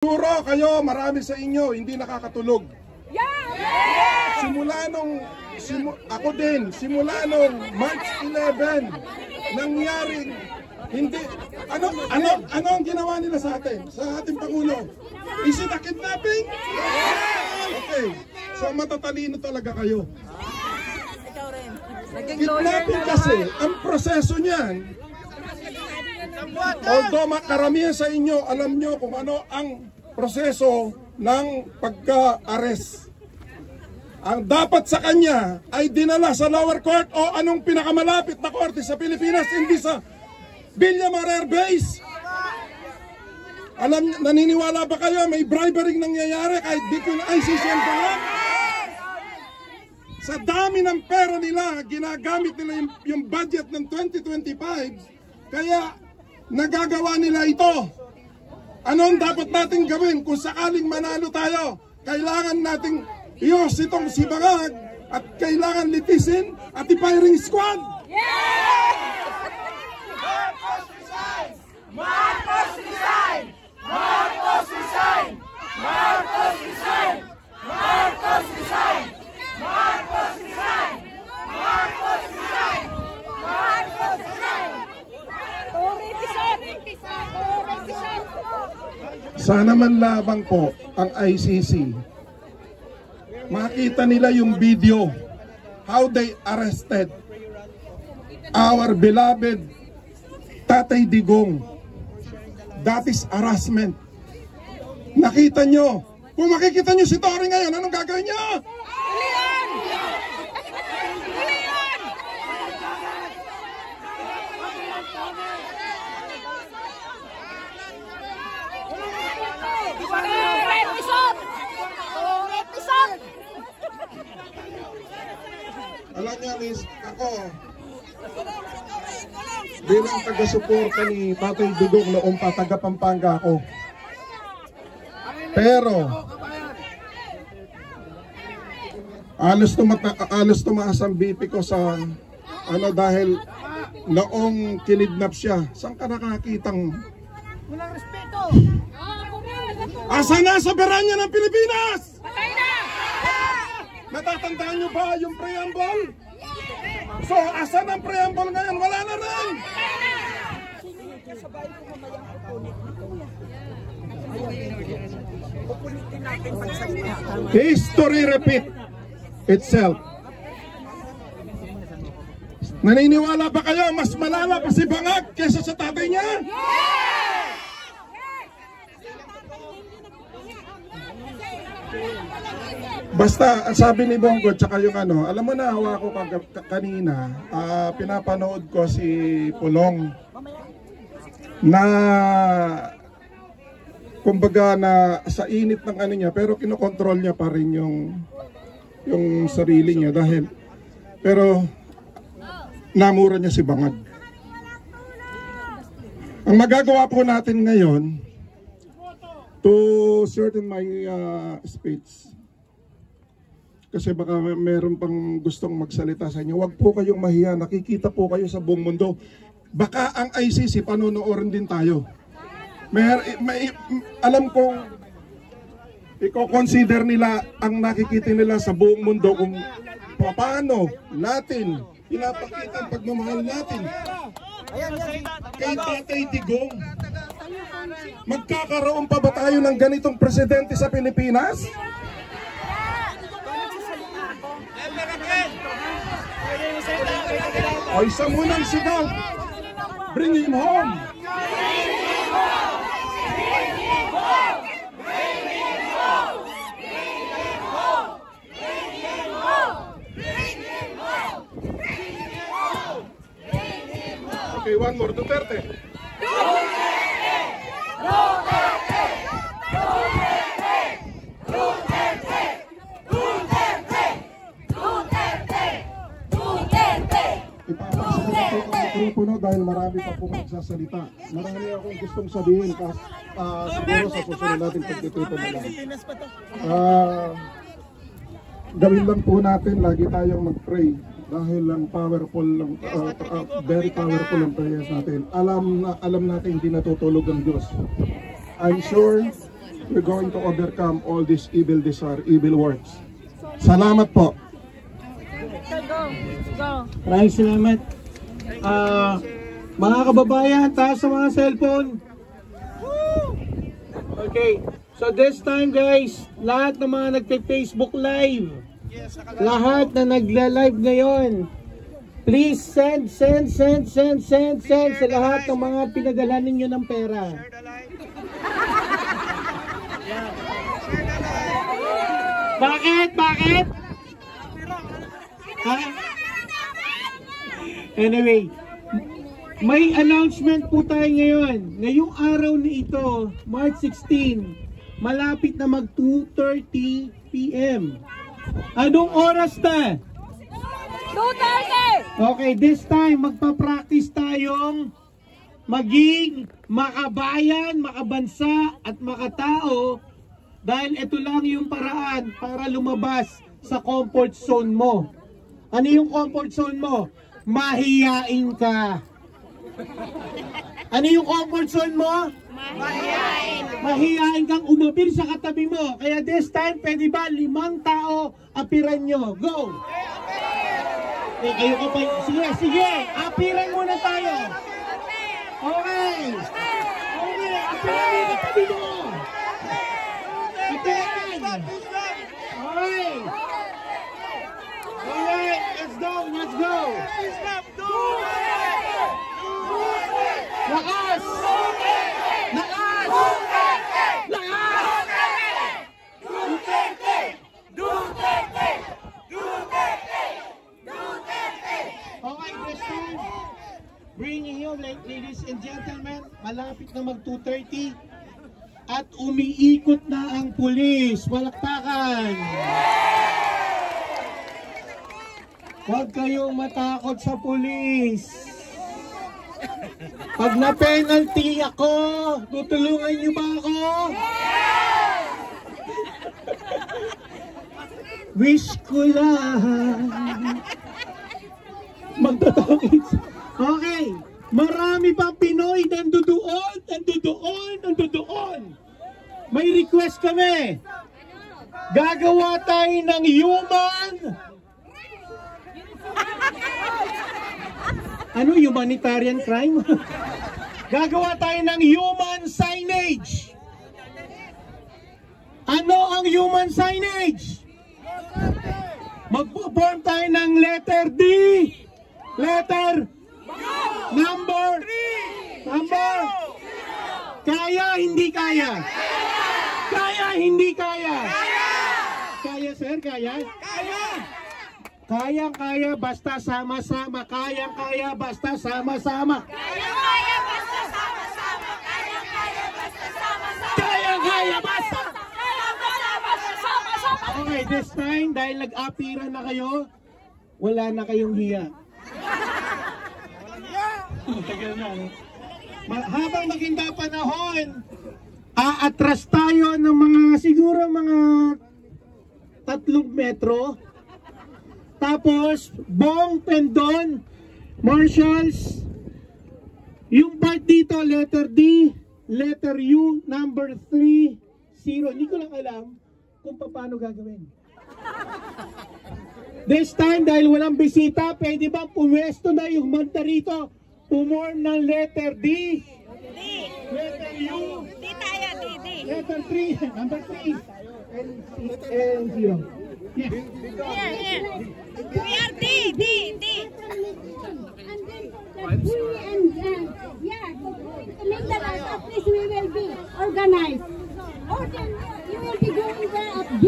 Siguro kayo, marami sa inyo, hindi nakakatulog. Simula nung, ako din, simula nung March 11, nangyaring, hindi, ano ang ginawa nila sa atin, sa ating Pangulo? Is it a kidnapping? Okay, so matatalino talaga kayo. Kidnapping kasi, ang proseso niyan, although karamihan sa inyo, alam nyo kung ano ang proseso ng pagka-arrest. Ang dapat sa kanya ay dinala sa lower court o anong pinakamalapit na korte sa Pilipinas, hindi sa Villamor Air Base. Naniniwala ba kayo may bribery nangyayari kahit di ko na ICC ang pangalan? Sa dami ng pera nila, ginagamit nila yung budget ng 2025, kaya nagagawa nila ito. Anong dapat natin gawin kung sakaling manalo tayo? Kailangan nating iyos itong si Bangag at kailangan litisin at i-firing squad. Marcos resign! Marcos resign! Marcos resign! Marcos resign! Marcos resign! Marcos resign! Marcos resign! Marcos resign! Sana man labang po ang ICC. Makita nila yung video how they arrested our beloved Tatay Digong. That is harassment. Nakita nyo. Kung makikita nyo si Tory ngayon, anong gagawin nyo? Alam niya, Miss, ako bilang taga-suporta ni Tatay Digong noong taga Pampanga ako. Pero alos tumaas ang BP ko sa dahil noong kinidnap siya. Saan ka nakakitang Walang respeto. Asa na sa beranya ng Pilipinas? Patay na! Natatandaan nyo ba yung preamble? So, asan ang preamble ngayon? Wala na rin! History repeat itself. Naniniwala ba kayo mas malala pa si Bangag kaysa sa tatay niya? Basta, sabi ni Bongo, tsaka yung alam mo na, hawa ko kanina, pinapanood ko si Pulong na, kumbaga na sa init ng niya, pero kinokontrol niya pa rin yung sarili niya dahil, pero namura niya si Bangag. Ang magagawa po natin ngayon, to shorten my speech, kasi baka meron pang gustong magsalita sa inyo. Huwag po kayong mahiya, nakikita po kayo sa buong mundo. Baka ang ICC panonoorin din tayo. Alam kong i-consider nila ang nakikita nila sa buong mundo kung paano natin pinapakita ang pagmamahal natin kay Tatay Digong. Magkakaroon pa ba tayo ng ganitong presidente sa Pilipinas? O isa munang sigaw. Bring him home. Bring him home. Bring him home. Bring him home. Bring him home. Bring him home. Bring him home. Bring him home. Bring him home. Okay, one more. Duterte. Duterte. Duterte. Duterte. Duterte. Duterte. Duterte. Duterte. Ipapagsalita ko ang mikropono dahil marami pa po magsasalita. Marami akong gustong sabihin siguro sa susunod natin pagtitipon na lang. Gawin lang po natin, lagi tayong mag-pray dahil lang powerful lang, very powerful ang prayers natin. Alam natin hindi natutulog ang Diyos. I'm sure we're going to overcome all these evil desire, evil works. Salamat po. Maraming salamat. Mga kababayan, taas sa mga cellphone. Okay, so this time guys, lahat ng mga nagpe-Facebook live, lahat na nagla-live ngayon, please send sa lahat ng mga pinadala ninyo ng pera. Bakit? Anyway, may announcement po tayo ngayon. Ngayong araw na ito, March 16, malapit na mag 2:30 PM. Anong oras na? 2:30! Okay, this time magpa-practice tayong maging makabayan, makabansa at makatao, dahil ito lang yung paraan para lumabas sa comfort zone mo. Ano yung comfort zone mo? Mahiyain ka. Ano yung comfort zone mo? Mahiyain! Mahiyain kang umapir sa katabi mo. Kaya this time, pwede ba 5 tao apiran nyo? Go! Eh, kayo ka pa. Sige, apiran muna tayo. Okay, apiran mo yung katabi mo. Apiran! Alright, let's go! Lakas! Okay, this time, bringing you, ladies and gentlemen, malapit na mag 2:30 at umiikot na ang pulis. Palakpakan! Huwag kayong matakot sa pulis. Pag na-penalty ako, tutulungan niyo ba ako? Wish ko lang magtatawid. Okay, marami pang Pinoy nandoon. May request kami. Gagawa tayo ng human... Ano, humanitarian crime? Gagawa tayo ng human signage. Ano ang human signage? Magpo-form tayo ng letter D. Letter number. Kaya, hindi kaya? Hindi kaya? Kaya, sir, kaya? Kayang-kaya basta sama-sama. Kayang-kaya basta sama-sama. Kaya basta sama-sama. Kayang-kaya basta. Basta sama-sama. Okay, this time, dahil nag-apira na kayo, wala na kayong hiya. Tagal na, no? Habang maganda panahon, aatras tayo ng siguro mga 3 metro. Tapos, Bong, Pendon, Marshals, yung part dito, letter D, letter U, number 3, 0. Hindi ko lang alam kung paano gagawin. This time, dahil walang bisita, pwede ba pumwesto na yung manta rito? Pumorm ng letter D, letter U, D tayo, D. letter 3, number 3, and 0. Yeah. Here. We are D. And then that we to make that at least we will be organized. Or then you will be going there at D.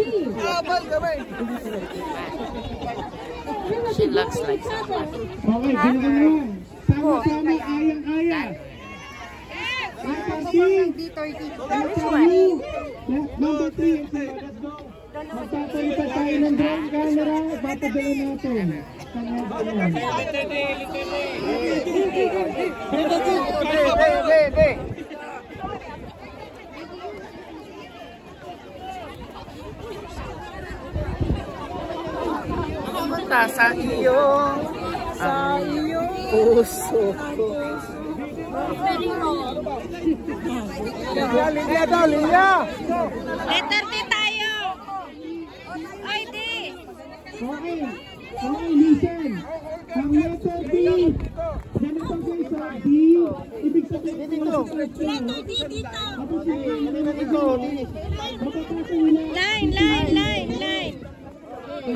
She looks like Okay, ganun lang. Sama-sama, ayang-aya. Number 3, let's go. Magpapalitan tayo ng drone camera, papadala natin. Pumunta sa iyong puso ko. very wrong. Letter D tayo. Ay, D. Okay. Okay, listen. Ang letter D. Ganito guys, sa D. Ibig sabihin dito. Letter D dito. Tapos yung Line.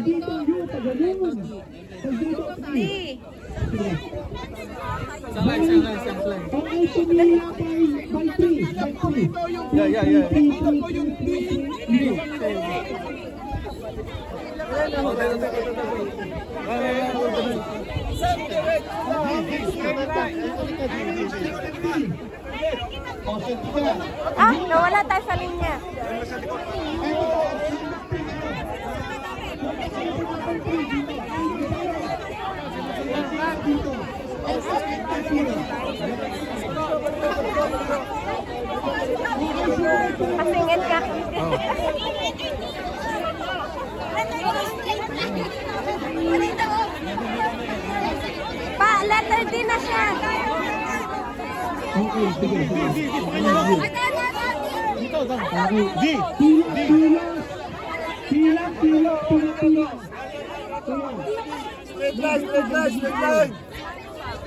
dito yung paganoon. Dito D. okay, sumila by 3. Ah, nawala tayo sa linya. Pasingit ka. Pa, letter D na siya. Okay, sige. Pila.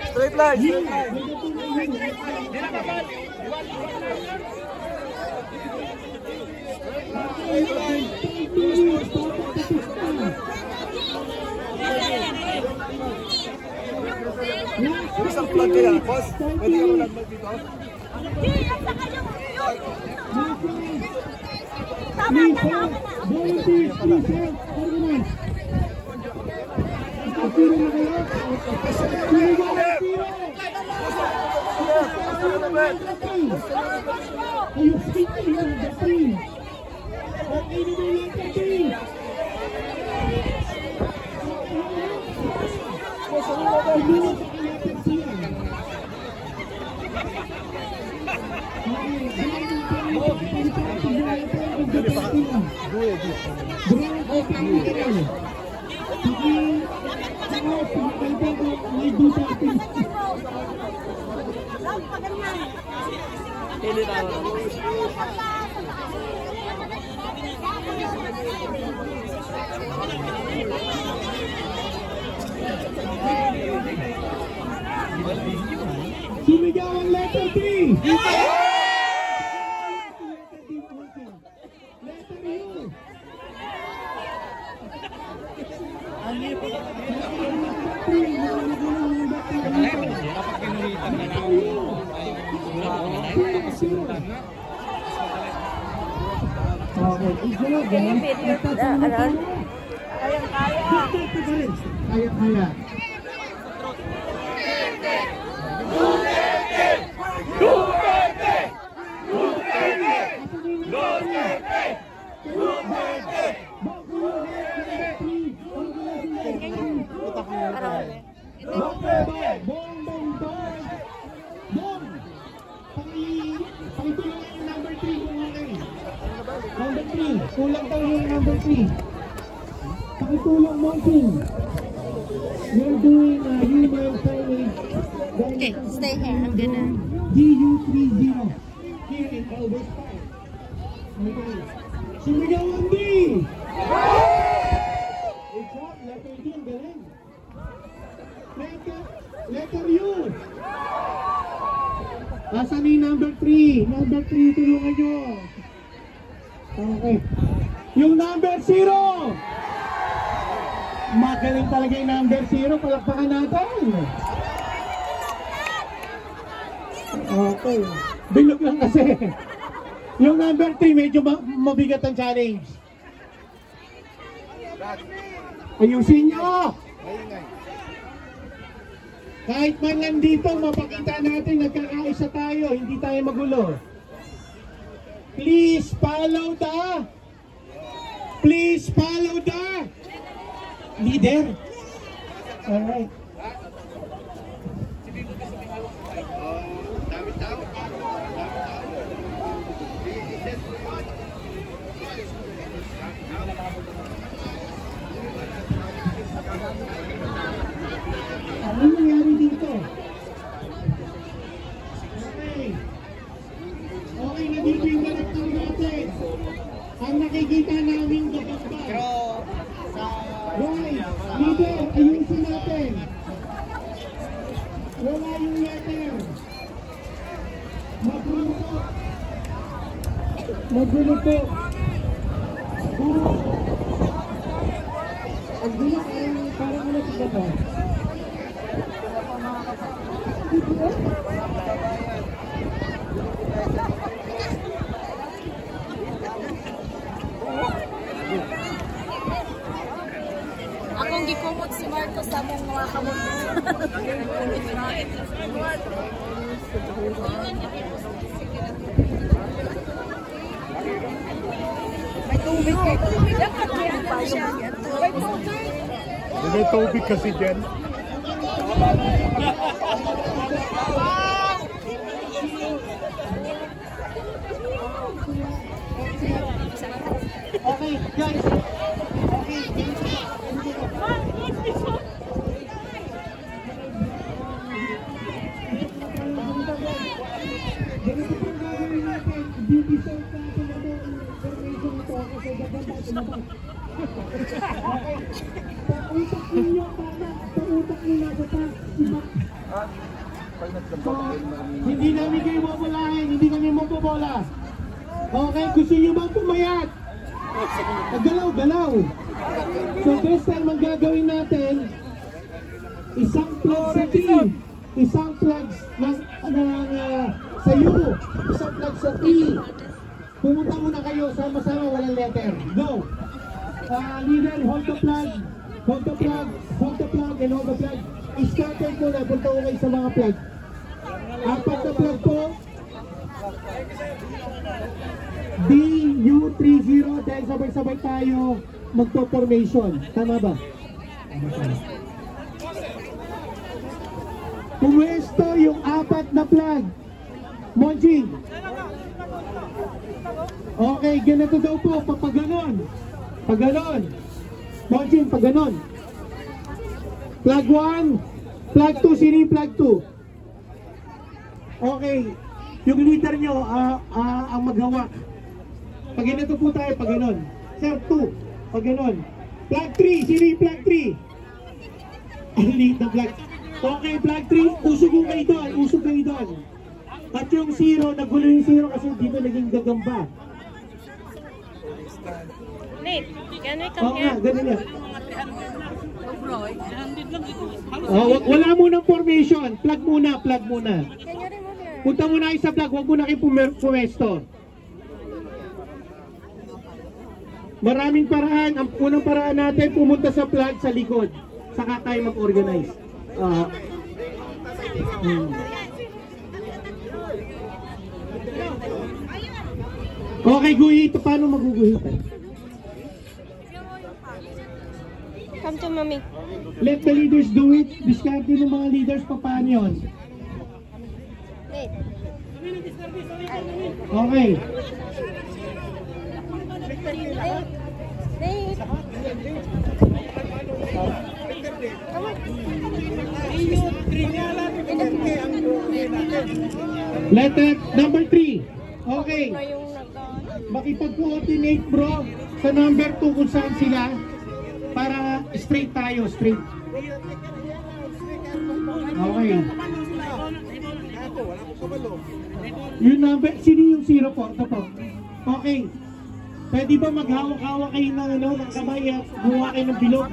Straight line. Isang plug kaya, boss. Pwede ka mag-vlog dito? Sumigaw ang letter D! Letter U! Kaya. Number 3. Kulang daw yung number 3. Pakitulong mo, King. We're doing human signage. Okay, stay here. I'm gonna... GU30 here in Elvis Park. Okay. Sumigaw ang D! Good job, letter D, ang galing. Letter U. Asan ni number 3? Number 3, tulungan nyo. Okay. Yung number 0! Magaling talaga yung number 0. Palakpakan natin. Okay. Bilog lang kasi. Yung number 3, medyo mabigat ang challenge. Ayusin nyo! Kahit man lang dito, mapakita natin nagkakaisa tayo, hindi tayo magulo. Please follow the leader. Alright. Ano nangyari dito? Okay. ang nakikita namin dapat ba? Right, leader, ayusin natin. Wala yung letter. Magulo po. Magulo po. Ang gulo parang ano ito ba? Akong gikumot si Marcos sa mong mga kamot. May tubig eh. Dapat may ano siya. May tubig. May tubig kasi dyan. Okay, guys. Okay, ganito po gagawin natin. Beauty-soap natin ano yung information ito kasi gaganda ito na ba? Okay. Pautak ninyo para pautak nyo na bata. So, hindi namin kayo mabulahin, hindi kami mabobola. Okay, gusto nyo bang pumayat? Galaw-galaw. So this time ang gagawin natin, isang plug sa T, isang plug sa U, isang plug sa T. Pumunta muna kayo, sama-sama, walang letter. Go! Leader, hold the plug, hold the plug, hold the plug, and hold the plug. I-starter muna, punta ko kayo sa mga plug. Apat na plug po. DU30, dahil sabay-sabay tayo magpo-formation. Tama ba? Pumwesto yung apat na plug. Monjing. Okay, ganito daw po. Papaganon. Paganon. Monjing, paganon. Plug 1. Plug 2. Sino yung plug 2? Okay. Yung leader nyo ang maghawak. Pag ganito po tayo, pag ganon. Sir, 2. Pag ganon. Plug 3. Sino yung plug 3? Ang liit na plug. Okay, plug 3. Usog ko kayo doon. Usog kayo doon. At yung 0, nagulo yung 0 kasi dito naging gagamba. Nate, can we Oo come nga, here? ganun yan. Wala munang formation. Plug muna, plug muna. Can you remove your... Punta muna kayo sa plug. Huwag muna kayo pumesto. Maraming paraan. Ang unang paraan natin, pumunta sa plug sa likod. Saka tayo mag-organize. Okay, guhit. Paano maguguhitan? Come to mommy. Let the leaders do it. Discard din ng mga leaders pa paano yun. Nate. Okay. Nate. Come on. Letter number 3. Okay. Na yung Makipag-coordinate bro sa number 2 kung saan sila para straight tayo, straight. Okay. Yung number, sino yung 0 po? Ito po. Okay. Pwede ba maghawak-hawak kayo ng, ng kamay at gumawa kayo ng bilog?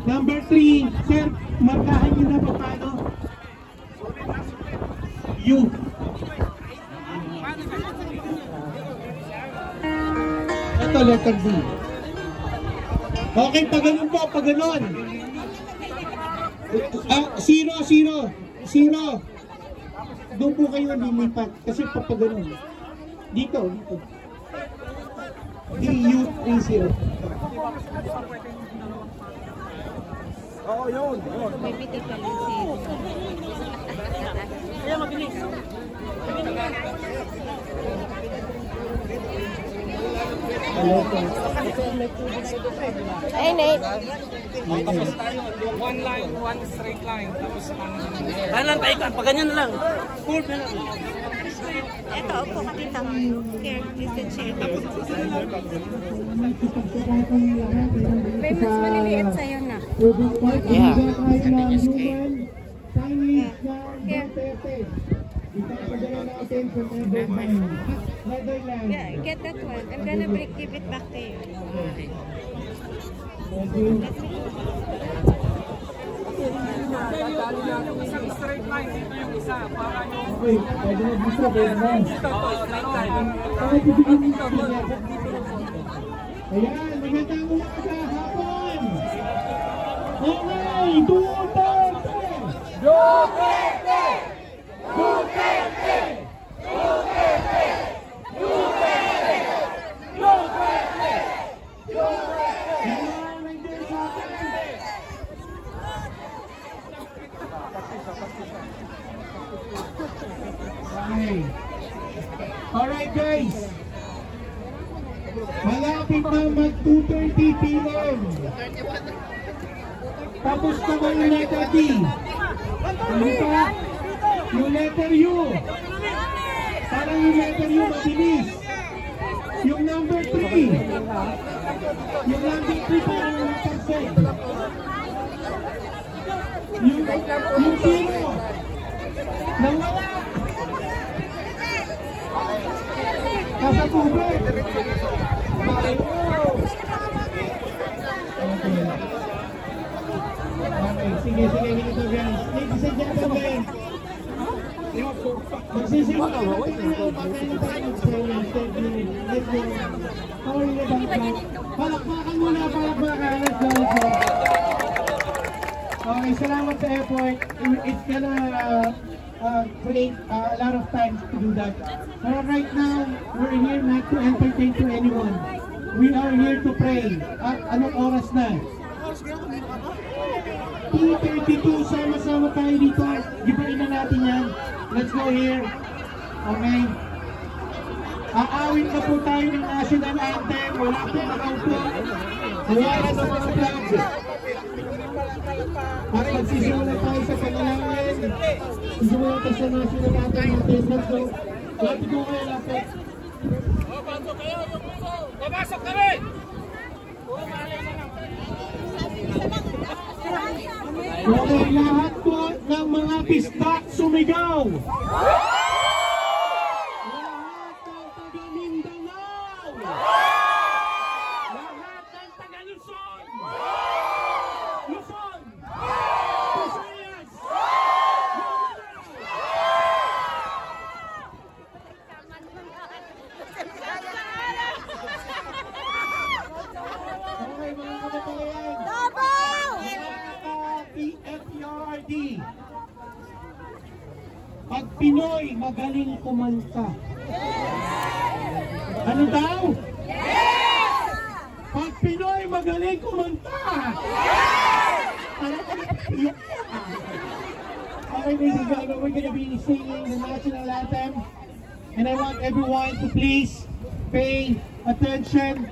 Number 3, sir, markahan nyo na pa paano? You. Ito, letter D. Okay, pag ganun po, pag ganun. 0. Doon po kayo lilipat kasi pag ganun. Dito. DU30. Oo, yun. Kaya mabilis. Hey, Nate. Tapos tayo, one line, one straight line. Tapos ang... Kaya lang, paikan, pag ganyan na lang. Full na lang. Ito, upo ka dito. Here, this is chair. May mas maliliit sa'yo na. Yeah. Yeah, get that one. I'm gonna give it back to you. Isang straight line, dito yung isa. Para yung... Ayan, magandang umaga hapon! Okay, Duterte! Duterte! Duterte! Duterte! Duterte! Duterte! Ayan, nandiyan sa atin! Okay. Alright guys! Malapit na mag 2:30 p.m. Tapos na ba yung letter D? Ano pa? Yung letter U. Parang yung letter U mabilis. Yung number 3. Yung number 3 parang yung letter Z. Yung 0. Nawala. Nasa tubig. Okay. Okay, sige, ganito guys. Ladies and gentlemen, magsisimula na tayo pagkain tayo ng let's go. Sorry na bang palakpakan muna, palakpakan. Let's go. Okay, salamat sa effort. It's gonna create a lot of time to do that. But right now, we're here not to entertain to anyone. We are here to pray. At anong oras na? 2:32, sama-sama tayo dito. Gibain na natin yan. Let's go here. Okay. Aawin na po tayo ng national anthem. Wala po nakaupo. Wala na sa mga flags. At magsisimula tayo sa panalangin. Sisimula tayo sa national anthem natin. Let's go. Lapit mo kayo, lapit. Papasok kami! Okay, lahat po ng mga pista sumigaw. Lahat ng taga Mindanao. Lahat ng taga Luzon. Luzon. Visayas. Okay, mga kababayan. PFPRD. Pag Pinoy magaling kumanta. Ano daw? Pag Pinoy magaling kumanta. Okay, ladies and gentlemen, we're going to be singing the national anthem. And I want everyone to please pay attention